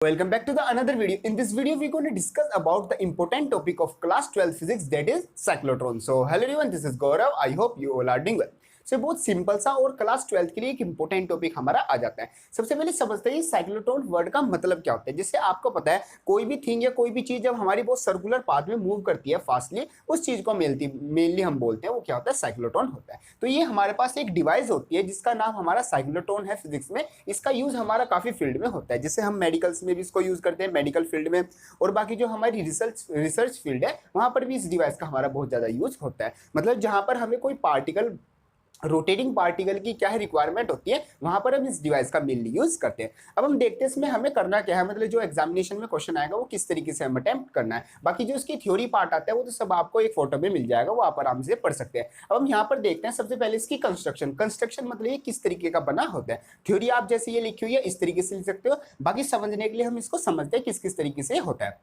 Welcome back to the another video. In this video, we're going to discuss about the important topic of class 12 physics, that is cyclotron. So, hello everyone, this is Gaurav. I hope you all are doing well. बहुत simple सा और class 12 के लिए एक important topic हमारा आ जाता है। सबसे पहले समझते हैं साइक्लोट्रॉन वर्ड का मतलब क्या होता है। जैसे आपको पता है कोई भी थिंग या कोई भी चीज जब हमारी बहुत सर्कुलर पाथ में मूव करती है फास्टली, उस चीज को मेनली हम बोलते हैं वो क्या होता है, साइक्लोट्रॉन होता है। तो ये हमारे पास एक डिवाइस होती है जिसका नाम हमारा साइक्लोट्रॉन है फिजिक्स में। इसका यूज हमारा काफी फील्ड में होता है, जैसे हम मेडिकल्स में भी इसको यूज करते हैं, मेडिकल फील्ड में, और बाकी जो हमारी रिसर्च फील्ड है वहां पर भी इस डिवाइस का हमारा बहुत ज्यादा यूज होता है। मतलब जहां पर हमें कोई पार्टिकल, रोटेटिंग पार्टिकल की क्या है रिक्वायरमेंट होती है, वहां पर हम इस डिवाइस का मेनली यूज करते हैं। अब हम देखते हैं इसमें हमें करना क्या है, मतलब जो एग्जामिनेशन में क्वेश्चन आएगा वो किस तरीके से हम अटेम्प्ट करना है। बाकी जो इसकी थ्योरी पार्ट आता है वो तो सब आपको एक फोटो में मिल जाएगा, वो आप आराम से पढ़ सकते हैं। अब हम यहाँ पर देखते हैं सबसे पहले इसकी कंस्ट्रक्शन मतलब ये किस तरीके का बना होता है। थ्योरी आप जैसे ये लिखी हुई है इस तरीके से लिख सकते हो, बाकी समझने के लिए हम इसको समझते हैं किस किस तरीके से होता है।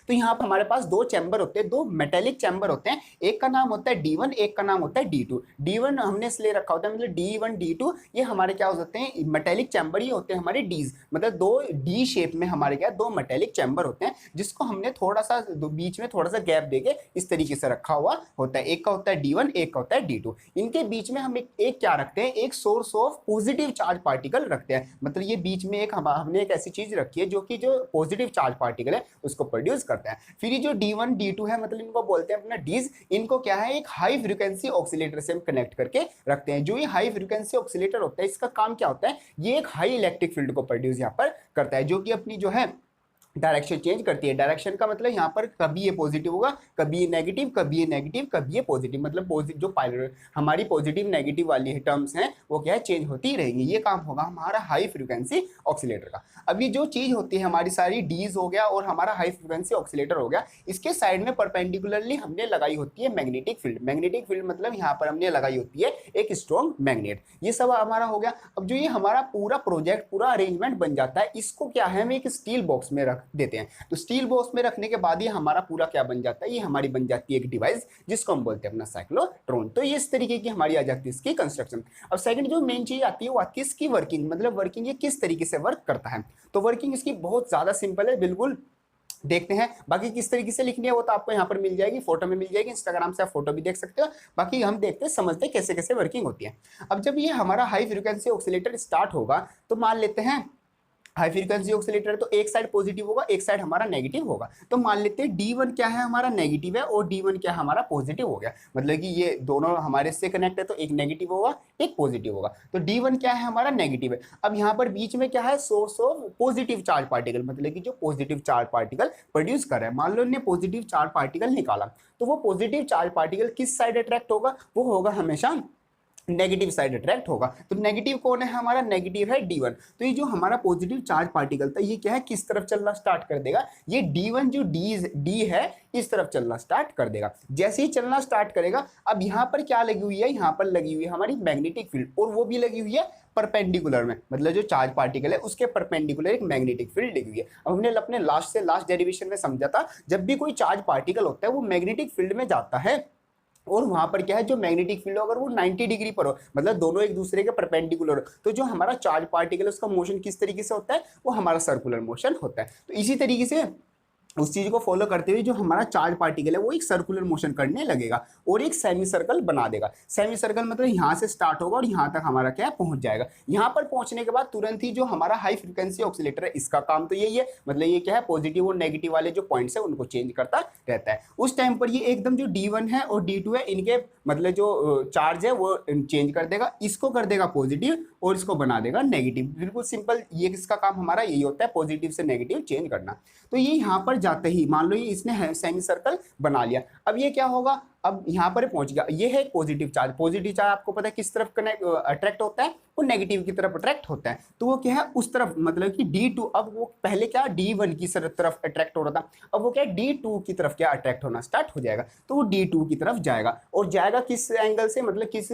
तो यहाँ पर हमारे पास दो चैम्बर होते हैं, दो मेटेलिक चैम्बर होते हैं। एक का नाम होता है D1, एक का नाम होता है D2। D1 हमने इसलिए रखा होता है, मतलब D1 D2 ये हमारे क्या हो सकते हैं, मेटेलिक चैम्बर ही होते हैं हमारे डीज, मतलब दो डी शेप में हमारे क्या दो मेटेलिक चैम्बर होते हैं, जिसको हमने थोड़ा सा बीच में थोड़ा सा गैप देके इस तरीके से रखा हुआ होता है। एक का होता है D1, एक का होता है D2। इनके बीच में हम एक क्या रखते हैं, एक source of positive charge particle रखते हैं। मतलब ये बीच में एक हमने एक ऐसी चीज रखी है जो कि जो पॉजिटिव चार्ज पार्टिकल है उसको प्रोड्यूस करता है। फिर ये जो D1 D2 है, मतलब इनको बोलते हैं अपना डीज, इनको क्या है एक हाई फ्रीक्वेंसी ऑक्सीलेटर से हम कनेक्ट करके रखते हैं। जो ये हाई फ्रीक्वेंसी ऑक्सीलेटर होता है इसका काम क्या होता है, ये एक हाई इलेक्ट्रिक फील्ड को प्रोड्यूस यहाँ पर करता है, जो कि अपनी जो है डायरेक्शन चेंज करती है। डायरेक्शन का मतलब यहाँ पर कभी ये पॉजिटिव होगा, कभी ये नेगेटिव, कभी ये नेगेटिव, कभी ये पॉजिटिव, मतलब जो हमारी पॉजिटिव नेगेटिव वाली टर्म्स हैं वो क्या है चेंज होती रहेंगी। ये काम होगा हमारा हाई फ्रीक्वेंसी ऑक्सीलेटर का। अब ये जो चीज होती है हमारी सारी डीज हो गया और हमारा हाई फ्रीक्वेंसी ऑक्सीलेटर हो गया, इसके साइड में परपेंडिकुलरली हमने लगाई होती है मैग्नेटिक फील्ड। मैग्नेटिक फील्ड मतलब यहाँ पर हमने लगाई होती है एक स्ट्रॉन्ग मैग्नेट। ये सब हमारा हो गया। अब जो ये हमारा पूरा प्रोजेक्ट, पूरा अरेंजमेंट बन जाता है, इसको क्या है हम एक स्टील बॉक्स में रख देते हैं। तो स्टील बॉक्स में रखने के बाद ये हमारा पूरा क्या बन जाता है, ये हमारी बन जाती है एक डिवाइस जिसको हम बोलते हैं अपना साइक्लोट्रॉन। तो ये इस तरीके की हमारी आ जाती है इसकी कंस्ट्रक्शन। अब सेकंड जो मेन चीज आती है वो आती है इसकी वर्किंग, मतलब वर्किंग ये किस तरीके से वर्क करता है। तो वर्किंग इसकी बहुत ज्यादा सिंपल है, बिल्कुल देखते हैं। बाकी किस तरीके से लिखनी है वो तो आपको यहाँ पर मिल जाएगी, फोटो में मिल जाएगी, इंस्टाग्राम से आप फोटो भी देख सकते हो। बाकी हम देखते हैं, समझते हैं कैसे कैसे वर्किंग होती है। अब जब ये हमारा हाई फ्रीक्वेंसी ऑक्सीलेटर स्टार्ट होगा तो मान लेते हैं हाई फ्रीक्वेंसी ऑक्सीलेटर, तो एक साइड पॉजिटिव होगा, एक साइड हमारा नेगेटिव होगा। तो मान लेते हैं D1 क्या है हमारा नेगेटिव है और D1 क्या है हमारा पॉजिटिव हो गया। मतलब कि ये दोनों हमारे से कनेक्ट है तो एक नेगेटिव होगा एक पॉजिटिव होगा। तो D1 क्या है हमारा नेगेटिव है। अब यहाँ पर बीच में क्या है source of positive charge particle, मतलब कि जो पॉजिटिव चार्ज पार्टिकल प्रोड्यूस कर रहा है। मान लो इन्हें पॉजिटिव चार्ज पार्टिकल निकाला, तो वो पॉजिटिव चार्ज पार्टिकल किस साइड अट्रैक्ट होगा, वो होगा हमेशा नेगेटिव साइड अट्रैक्ट होगा। तो नेगेटिव कौन है हमारा, नेगेटिव है D1। तो ये जो हमारा पॉजिटिव चार्ज पार्टिकल था ये क्या है किस तरफ चलना स्टार्ट कर देगा, ये D1 जो D है इस तरफ चलना स्टार्ट कर देगा। जैसे ही चलना स्टार्ट करेगा, अब यहाँ पर क्या लगी हुई है, यहाँ पर लगी हुई है हमारी मैग्नेटिक फील्ड, और वो भी लगी हुई है परपेंडिकुलर में, मतलब जो चार्ज पार्टिकल है उसके परपेंडिकुलर एक मैग्नेटिक फील्ड लगी हुई है। अब हमने अपने लास्ट से लास्ट डेरिवेशन में समझा था, जब भी कोई चार्ज पार्टिकल होता है वो मैग्नेटिक फील्ड में जाता है और वहां पर क्या है जो मैग्नेटिक फील्ड अगर वो 90 डिग्री पर हो, मतलब दोनों एक दूसरे के परपेंडिकुलर हो, तो जो हमारा चार्ज पार्टिकल है उसका मोशन किस तरीके से होता है, वो हमारा सर्कुलर मोशन होता है। तो इसी तरीके से उस चीज को फॉलो करते हुए जो हमारा चार्ज पार्टिकल है वो एक सर्कुलर मोशन करने लगेगा और एक सेमी सर्कल बना देगा। सेमी सर्कल मतलब यहाँ से स्टार्ट होगा और यहाँ तक हमारा क्या है पहुंच जाएगा। यहाँ पर पहुंचने के बाद तुरंत ही जो हमारा हाई फ्रीक्वेंसी ऑक्सीलेटर है इसका काम तो यही है, मतलब ये क्या है पॉजिटिव और नेगेटिव वाले जो पॉइंट्स है उनको चेंज करता रहता है। उस टाइम पर ये एकदम जो D1 है और D2 है इनके मतलब जो चार्ज है वो चेंज कर देगा, इसको कर देगा पॉजिटिव और इसको बना देगा नेगेटिव। बिल्कुल सिंपल, ये इसका काम हमारा यही होता है पॉजिटिव से नेगेटिव चेंज करना। तो ये यहाँ पर जाते ही मान लो ये इसने सेमी सर्कल बना लिया। अब ये क्या होगा, अब यहाँ पर पहुंच गया, ये है पॉजिटिव चार्ज। पॉजिटिव चार्ज आपको पता है किस तरफ कनेक्ट अट्रैक्ट होता है, वो नेगेटिव की तरफ अट्रैक्ट होता है। तो वो क्या है उस तरफ, मतलब कि D2, अब वो पहले क्या D1 की तरफ अट्रैक्ट हो रहा था, अब वो क्या D2 की तरफ क्या अट्रैक्ट होना स्टार्ट हो जाएगा। तो वो D2 की तरफ जाएगा और जाएगा किस एंगल से, मतलब किस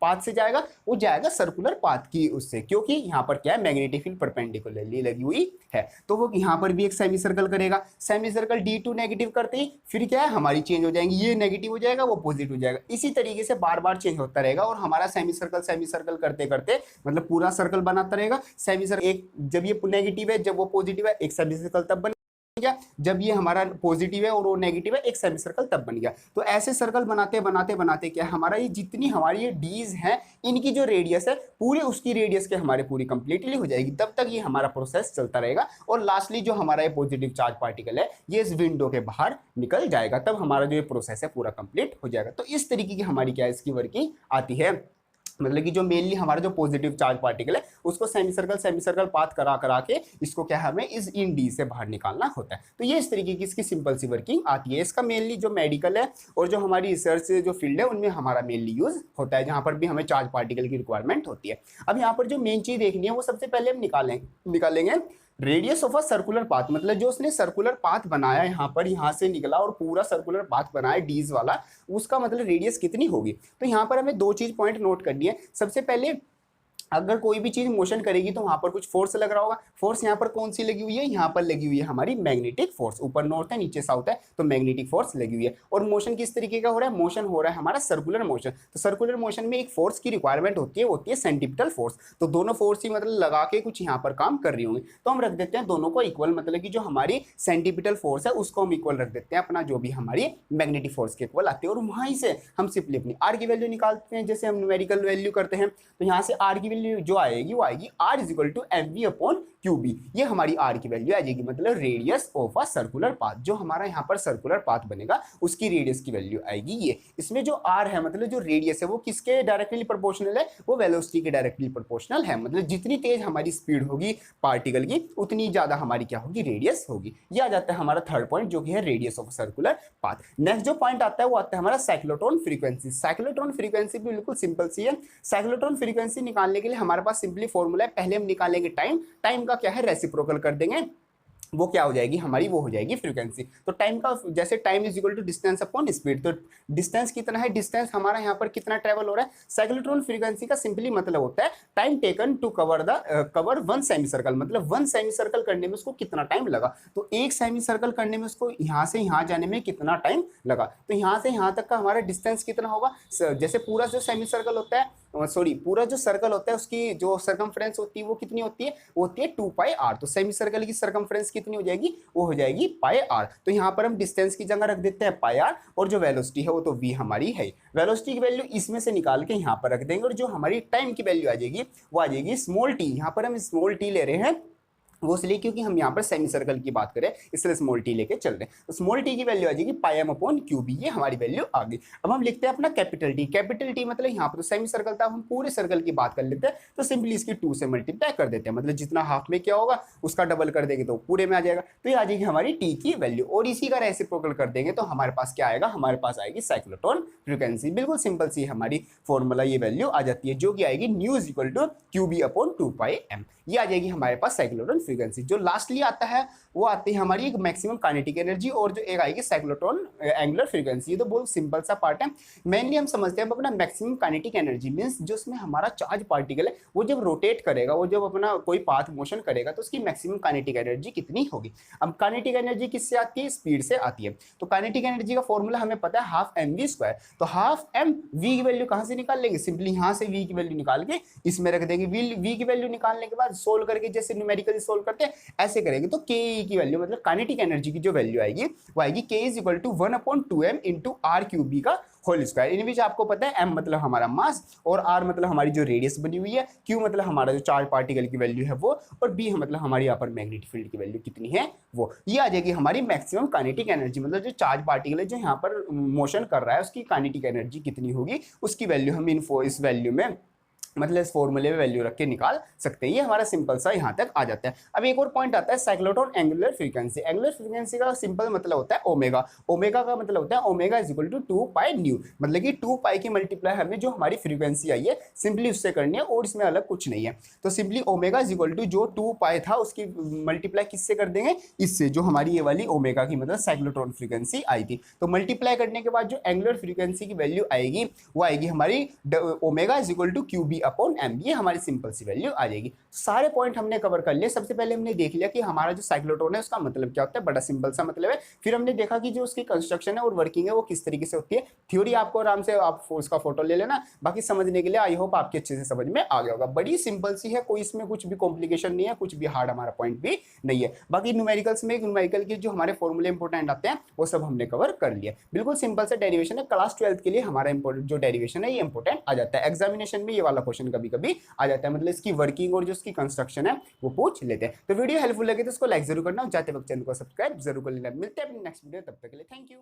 पाथ से जाएगा, वो जाएगा सर्कुलर पाथ की उससे, क्योंकि यहाँ पर क्या है मैग्नेटिक फील्ड परपेंडिकुलरली लगी हुई है। तो वो यहाँ पर भी एक सेमी सर्कल करेगा। सेमी सर्कल D2 नेगेटिव करते ही फिर क्या है हमारी चेंज हो जाएंगी, ये नेगेटिव नेगेटिव हो जाएगा, वो पॉजिटिव हो जाएगा। इसी तरीके से बार बार चेंज होता रहेगा और हमारा सेमी सर्कल करते करते मतलब पूरा सर्कल बनाता रहेगा। सेमी सर्कल एक जब ये नेगेटिव है, जब वो पॉजिटिव है, एक सेमी सर्कल तब बन गया, जब ये हमारा पॉजिटिव है और वो नेगेटिव है, एक सेमी सर्कल तब बन गया। तो ऐसे सर्कल बनाते बनाते बनाते क्या हमारा ये जितनी हमारी ये डीज हैं, इनकी जो रेडियस है पूरे उसकी रेडियस के हमारे पूरी कंप्लीटली हो जाएगी। तब तक ये हमारा प्रोसेस चलता रहेगा और लास्टली जो हमारा ये पॉजिटिव चार्ज पार्टिकल है ये इस विंडो के बाहर निकल जाएगा, तब हमारा जो ये प्रोसेस है पूरा कंप्लीट हो जाएगा। तो इस तरीके की हमारी क्या इसकी वर्किंग आती है, मतलब कि जो मेनली हमारा जो पॉजिटिव चार्ज पार्टिकल है उसको सेमी सर्कल पाथ करा करा के इसको क्या हमें इस इन डी से बाहर निकालना होता है। तो ये इस तरीके की इसकी सिंपल सी वर्किंग आती है। इसका मेनली जो मेडिकल है और जो हमारी रिसर्च जो फील्ड है उनमें हमारा मेनली यूज होता है, जहाँ पर भी हमें चार्ज पार्टिकल की रिक्वायरमेंट होती है। अब यहाँ पर जो मेन चीज देखनी है वो सबसे पहले हम निकालेंगे radius of a circular path, मतलब जो उसने सर्कुलर पाथ बनाया यहाँ पर, यहाँ से निकला और पूरा सर्कुलर पाथ बनाया डीज वाला, उसका मतलब रेडियस कितनी होगी। तो यहाँ पर हमें दो चीज पॉइंट नोट करनी है। सबसे पहले अगर कोई भी चीज मोशन करेगी तो वहां पर कुछ फोर्स लग रहा होगा। फोर्स यहाँ पर कौन सी लगी हुई है, यहाँ पर लगी हुई है हमारी मैग्नेटिक फोर्स। ऊपर नॉर्थ है नीचे साउथ है तो मैग्नेटिक फोर्स लगी हुई है। और मोशन किस तरीके का हो रहा है, मोशन हो रहा है हमारा सर्कुलर मोशन। तो सर्कुलर मोशन में एक फोर्स की रिक्वायरमेंट होती है सेंटीपिटल फोर्स। तो दोनों फोर्स ही मतलब लगा के कुछ यहाँ पर काम कर रही होंगी, तो हम रख देते हैं दोनों को इक्वल, मतलब कि जो हमारी सेंटीपिटल फोर्स है उसको हम इक्वल रख देते हैं अपना जो भी हमारी मैग्नेटिक फोर्स के इक्वल आती है। और वहीं से हम सिंपली अपनी आर की वैल्यू निकालते हैं, जैसे हम न्यूमेरिकल वैल्यू करते हैं। तो यहाँ से आर की वैल्यू जो आएगी वो आएगी R is equal to mv upon QB। ये हमारी R की वैल्यू आ जाएगी, मतलब radius of a circular path. जो हमारा यहाँ पर सर्कुलर पाथ बनेगा उसकी रेडियस की वैल्यू आएगी ये। इसमें जो R है मतलब जो रेडियस है वो किसके डायरेक्टली प्रोपोर्शनल है, वो वेलोसिटी के डायरेक्टली प्रोपोर्शनल है। मतलब जितनी तेज हमारी स्पीड होगी पार्टिकल की उतनी ज्यादा हमारी क्या होगी, रेडियस होगी। ये आ जाता है हमारा थर्ड पॉइंट जो कि है radius of circular path. Next जो पॉइंट आता है वो आता है हमारा साइक्लोट्रॉन फ्रीक्वेंसी। साइक्लोट्रॉन फ्रीक्वेंसी भी बिल्कुल सिंपल सी है। साइक्लोट्रॉन फ्रीक्वेंसी निकालने के लिए हमारे पास सिंपली फॉर्मूला है। पहले हम निकालेंगे टाइम का क्या है रेसिप्रोकल कर देंगे, वो क्या हो जाएगी हमारी, वो हो जाएगी फ्रीक्वेंसी। तो टाइम का जैसे time is equal to distance upon speed, तो डिस्टेंस कितना है, डिस्टेंस हमारा यहाँ पर कितना ट्रेवल हो रहा है। साइक्लोट्रॉन फ्रीक्वेंसी का सिंपली मतलब होता है time taken to cover one semicircle, मतलब वन सेमी सर्कल करने में उसको कितना टाइम लगा। तो एक सेमी सर्कल करने में उसको यहाँ से यहाँ जाने में कितना टाइम लगा। तो यहाँ से यहाँ तक का हमारा डिस्टेंस कितना होगा, जैसे पूरा जो सेमी सर्कल होता है पूरा जो सर्कल होता है उसकी जो सरकमफ्रेंस होती है वो कितनी होती है, वो होती है 2πr। तो सेमी सर्कल की सरकमफ्रेंस कितनी हो जाएगी, वो हो जाएगी πr। तो यहाँ पर हम डिस्टेंस की जगह रख देते हैं πr और जो वेलोसिटी है वो तो v हमारी है। वेलोसिटी की वैल्यू इसमें से निकाल के यहाँ पर रख देंगे और जो हमारी टाइम की वैल्यू आ जाएगी वो आ जाएगी स्मॉल t। यहाँ पर हम स्मॉल t ले रहे हैं वो इसलिए क्योंकि हम यहाँ पर सेमी सर्कल की बात करें, इसलिए स्मॉल टी लेके चल रहे हैं। तो स्मॉल टी की वैल्यू आ जाएगी πm अपॉन QB, ये हमारी वैल्यू आ गई। अब हम लिखते हैं अपना कैपिटल टी। कैपिटल टी मतलब यहाँ पर तो सेमी सर्कल था, हम पूरे सर्कल की बात कर लेते हैं तो सिंपली इसकी 2 से मल्टीप्लाई कर देते हैं, मतलब जितना हाफ में क्या होगा उसका डबल कर देंगे तो पूरे में आ जाएगा। तो ये आ जाएगी हमारी टी की वैल्यू और इसी का रेसिप्रोकल कर देंगे तो हमारे पास क्या आएगा, हमारे पास आएगी साइक्लोट्रॉन फ्रीक्वेंसी। बिल्कुल सिंपल सी हमारी फॉर्मूला ये वैल्यू आ जाती है जो कि आएगी nu is equal to QB upon 2πm। ये आ जाएगी हमारे पास साइक्लोट्रॉन फ्रीक्वेंसी। जो लास्टली आता है वो आती है हमारी एक मैक्सिमम काइनेटिक एनर्जी और जो एक आएगी साइक्लोट्रॉन एंगुलर फ्रीक्वेंसी। ये तो बहुत सिंपल सा पार्ट है। मेनली हम समझते हैं अपना मैक्सिमम काइनेटिक एनर्जी मींस जो उसमें हमारा चार्ज पार्टिकल है वो जब रोटेट करेगा, वो जब अपना कोई पाथ मोशन करेगा तो उसकी मैक्सिमम काइनेटिक एनर्जी कितनी होगी। अब काइनेटिक एनर्जी किससे आती है, स्पीड से आती है। तो काइनेटिक एनर्जी का फॉर्मूला हमें पता है हाफ mv²। तो हाफ m v की वैल्यू कहाँ से निकाल लेंगे, सिंपली यहाँ से v की वैल्यू निकाल के इसमें रख देंगे। v की वैल्यू निकालने के बाद सोल्व करके जैसे न्यूमेरिकली सोल्व करते हैं ऐसे करेंगे तो के की वैल्यू मतलब काइनेटिक एनर्जी की जो वैल्यू आएगी वो आएगी k is equal to 1/2m into R QB का होल स्क्वायर। इन बीच आपको पता है m मतलब हमारा मास और r मतलब हमारी जो रेडियस बनी हुई है, q मतलब हमारा जो चार्ज पार्टिकल की वैल्यू है वो, और b मतलब हमारी यहाँ पर मैग्नेटिक फील्ड की वैल्यू कितनी है वो। ये आ जाएगी हमारी मैक्सिमम काइनेटिक एनर्जी, मतलब जो चार्ज पार्टिकल है जो यहाँ पर मोशन कर रहा है उसकी काइनेटिक एनर्जी कितनी होगी उसकी वैल्यू हम इस वैल्यू में मतलब इस फॉर्मूले में वैल्यू रख के निकाल सकते हैं। ये हमारा सिंपल सा यहाँ तक आ जाता है। अब एक और पॉइंट आता है cyclotron angular frequency. Angular frequency का सिंपल मतलब होता है ओमेगा। ओमेगा का मतलब होता है ओमेगा इज इक्वल टू 2π/न्यू, मतलब कि 2π की मल्टीप्लाई हमें जो हमारी फ्रीक्वेंसी आई है सिंपली उससे करनी है और इसमें अलग कुछ नहीं है। तो simply omega is equal to जो 2π था उसकी मल्टीप्लाई किससे कर देंगे, इससे जो हमारी ये वाली ओमेगा की मतलब साइक्लोट्रॉन फ्रीक्वेंसी आई थी। तो मल्टीप्लाई करने के बाद जो एंगुलर फ्रीक्वेंसी की वैल्यू आएगी वो आएगी हमारी omega is equal to QB upon M, ये हमारी सिंपल सी वैल्यू आ जाएगी। सारे पॉइंट हमने कवर कर लिए। सबसे पहले हमने देख लिया कि हमारा जो साइक्लोट्रॉन है उसका मतलब क्या होता है, बड़ा सिंपल सा मतलब है। फिर हमने देखा कि जो उसकी कंस्ट्रक्शन है और वर्किंग है वो किस तरीके से होती है। थ्योरी आपको आराम से आप उसका फोटो ले लेना, बाकी समझने के लिए आई होप आपके अच्छे से समझ में आ गया होगा। बड़ी सिंपल सी है, कोई इसमें कुछ भी कॉम्प्लिकेशन नहीं है, कुछ भी हार्ड हमारा पॉइंट भी नहीं है। बाकी न्यूमेरिकल्स में न्यूमेरिकल के जो हमारे फॉर्मूले इंपॉर्टेंट आते हैं वो सब हमने कवर कर लिया। बिल्कुल सिंपल से डेरिवेशन है, क्लास 12 के लिए हमारा जो डेरिवेशन है ये इंपॉर्टेंट आ जाता है। एग्जामिनेशन में ये वाला क्वेश्चन कभी कभी आ जाता है, मतलब इसकी वर्किंग और जो इसकी कंस्ट्रक्शन है वो पूछ लेते हैं। तो वीडियो हेल्पफुल लगे तो इसको लाइक जरूर करना, जाते वक्त चैनल को सब्सक्राइब जरूर कर लेना। मिलते हैं अपने नेक्स्ट वीडियो, तब तक के लिए थैंक यू।